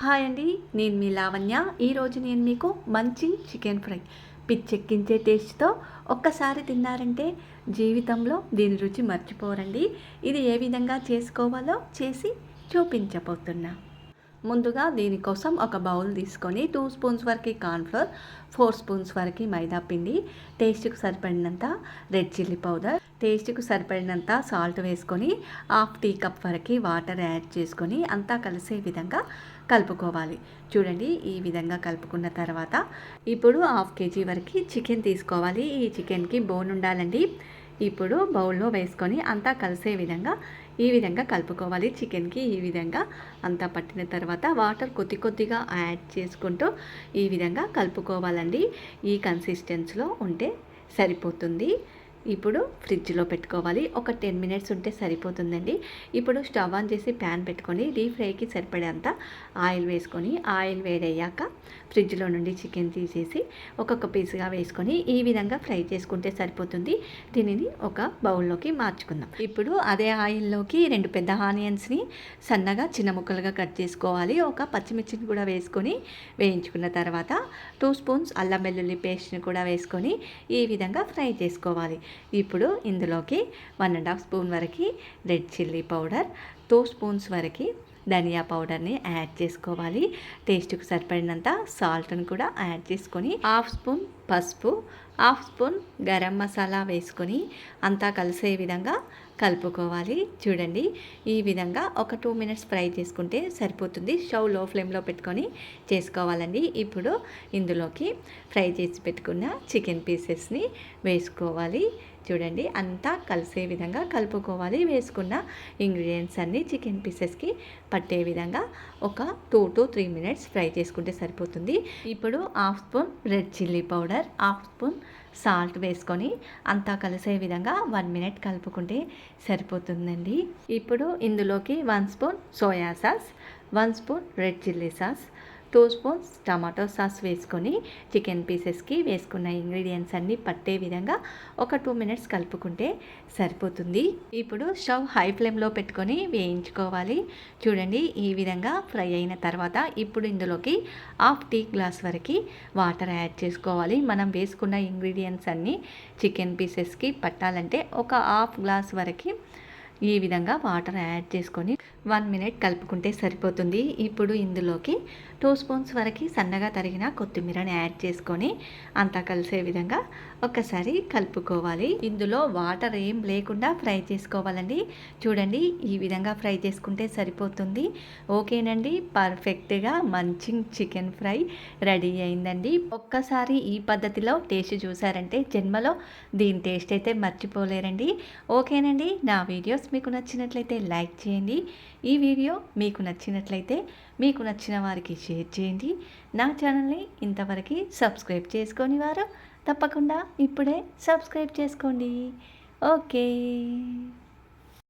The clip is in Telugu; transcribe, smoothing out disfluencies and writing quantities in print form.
హాయ్ అండి, నేను మీ లావణ్య. ఈరోజు నేను మీకు మంచి చికెన్ ఫ్రై పిచ్చెక్కించే టేస్ట్తో ఒక్కసారి తిన్నారంటే జీవితంలో దీని రుచి మర్చిపోరండి. ఇది ఏ విధంగా చేసుకోవాలో చేసి చూపించబోతున్నా. ముందుగా దీనికోసం ఒక బౌల్ తీసుకొని 2 స్పూన్స్ వరకు కార్న్ఫ్లోర్, 4 స్పూన్స్ వరకు మైదా పిండి, టేస్ట్కి సరిపడినంత రెడ్ చిల్లీ పౌడర్, టేస్ట్కి సరిపడినంత సాల్ట్ వేసుకొని 1/2 టీ కప్ వరకు వాటర్ యాడ్ చేసుకొని అంతా కలిసే విధంగా కలుపుకోవాలి. చూడండి, ఈ విధంగా కలుపుకున్న తర్వాత ఇప్పుడు 1/2 కేజీ వరకు చికెన్ తీసుకోవాలి. ఈ చికెన్కి బోన్ ఉండాలండి. ఇప్పుడు బౌల్లో వేసుకొని అంతా కలిసే విధంగా ఈ విధంగా కలుపుకోవాలి. చికెన్కి ఈ విధంగా అంతా పట్టిన తర్వాత వాటర్ కొద్ది కొద్దిగా యాడ్ చేసుకుంటూ ఈ విధంగా కలుపుకోవాలండి. ఈ కన్సిస్టెన్సీలో ఉంటే సరిపోతుంది. ఇప్పుడు ఫ్రిడ్జ్లో పెట్టుకోవాలి. ఒక 10 మినిట్స్ ఉంటే సరిపోతుందండి. ఇప్పుడు స్టవ్ ఆన్ చేసి ప్యాన్ పెట్టుకొని డీప్ ఫ్రైకి సరిపడేంత ఆయిల్ వేసుకొని ఆయిల్ వేడయ్యాక ఫ్రిడ్జ్లో నుండి చికెన్ తీసేసి ఒక్కొక్క పీస్గా వేసుకొని ఈ విధంగా ఫ్రై చేసుకుంటే సరిపోతుంది. దీనిని ఒక బౌల్లోకి మార్చుకుందాం. ఇప్పుడు అదే ఆయిల్లోకి 2 పెద్ద ఆనియన్స్ని సన్నగా చిన్న ముక్కలుగా కట్ చేసుకోవాలి. ఒక పచ్చిమిర్చిని కూడా వేసుకొని వేయించుకున్న తర్వాత 2 స్పూన్స్ అల్లం వెల్లుల్లి పేస్ట్ని కూడా వేసుకొని ఈ విధంగా ఫ్రై చేసుకోవాలి. ఇప్పుడు ఇందులోకి 1.5 స్పూన్ వరకు రెడ్ చిల్లీ పౌడర్, 2 స్పూన్స్ వరకు ధనియా పౌడర్ని యాడ్ చేసుకోవాలి. టేస్ట్కి సరిపడినంత సాల్ట్ని కూడా యాడ్ చేసుకొని 1/2 స్పూన్ పసుపు, 1/2 స్పూన్ గరం మసాలా వేసుకొని అంతా కలిసే విధంగా కలుపుకోవాలి. చూడండి, ఈ విధంగా ఒక 2 మినిట్స్ ఫ్రై చేసుకుంటే సరిపోతుంది. స్టవ్ లో ఫ్లేమ్లో పెట్టుకొని చేసుకోవాలండి. ఇప్పుడు ఇందులోకి ఫ్రై చేసి పెట్టుకున్న చికెన్ పీసెస్ని వేసుకోవాలి. చూడండి, అంతా కలిసే విధంగా కలుపుకోవాలి. వేసుకున్న ఇంగ్రీడియంట్స్ అన్నీ చికెన్ పీసెస్కి పట్టే విధంగా ఒక 2 to 3 మినిట్స్ ఫ్రై చేసుకుంటే సరిపోతుంది. ఇప్పుడు 1/2 spoon red chilli powder, 1/2 spoon salt వేసుకొని అంతా కలిసే విధంగా 1 మినిట్ కలుపుకుంటే సరిపోతుందండి. ఇప్పుడు ఇందులోకి 1 spoon soya sauce, 1 spoon red chilli sauce, 2 spoons tomato sauce వేసుకొని చికెన్ పీసెస్కి వేసుకున్న ఇంగ్రీడియంట్స్ అన్నీ పట్టే విధంగా ఒక 2 మినిట్స్ కలుపుకుంటే సరిపోతుంది. ఇప్పుడు స్టవ్ హై ఫ్లేమ్లో పెట్టుకొని వేయించుకోవాలి. చూడండి, ఈ విధంగా ఫ్రై అయిన తర్వాత ఇప్పుడు ఇందులోకి 1/2 టీ గ్లాస్ వరకు వాటర్ యాడ్ చేసుకోవాలి. మనం వేసుకున్న ఇంగ్రీడియంట్స్ అన్నీ చికెన్ పీసెస్కి పట్టాలంటే ఒక 1/2 గ్లాస్ వరకు ఈ విధంగా వాటర్ యాడ్ చేసుకొని 1 మినిట్ కలుపుకుంటే సరిపోతుంది. ఇప్పుడు ఇందులోకి 2 స్పూన్స్ వరకు సన్నగా తరిగిన కొత్తిమీరని యాడ్ చేసుకొని అంతా కలిసే విధంగా ఒక్కసారి కలుపుకోవాలి. ఇందులో వాటర్ ఏం లేకుండా ఫ్రై చేసుకోవాలండి. చూడండి, ఈ విధంగా ఫ్రై చేసుకుంటే సరిపోతుంది. ఓకేనండి, పర్ఫెక్ట్గా మంచి చికెన్ ఫ్రై రెడీ అయిందండి. ఒక్కసారి ఈ పద్ధతిలో టేస్ట్ చూసారంటే జన్మలో దీని టేస్ట్ అయితే మర్చిపోలేరండి. ఓకేనండి, నా వీడియోస్ మీకు నచ్చినట్లయితే లైక్ చేయండి. ఈ వీడియో మీకు నచ్చినట్లయితే మీకు నచ్చిన వారికి షేర్ చేయండి. నా ఛానల్ని ఇంతవరకు సబ్స్క్రైబ్ చేసుకొని వారు తప్పకుండా ఇప్పుడే సబ్స్క్రైబ్ చేసుకోండి. ఓకే.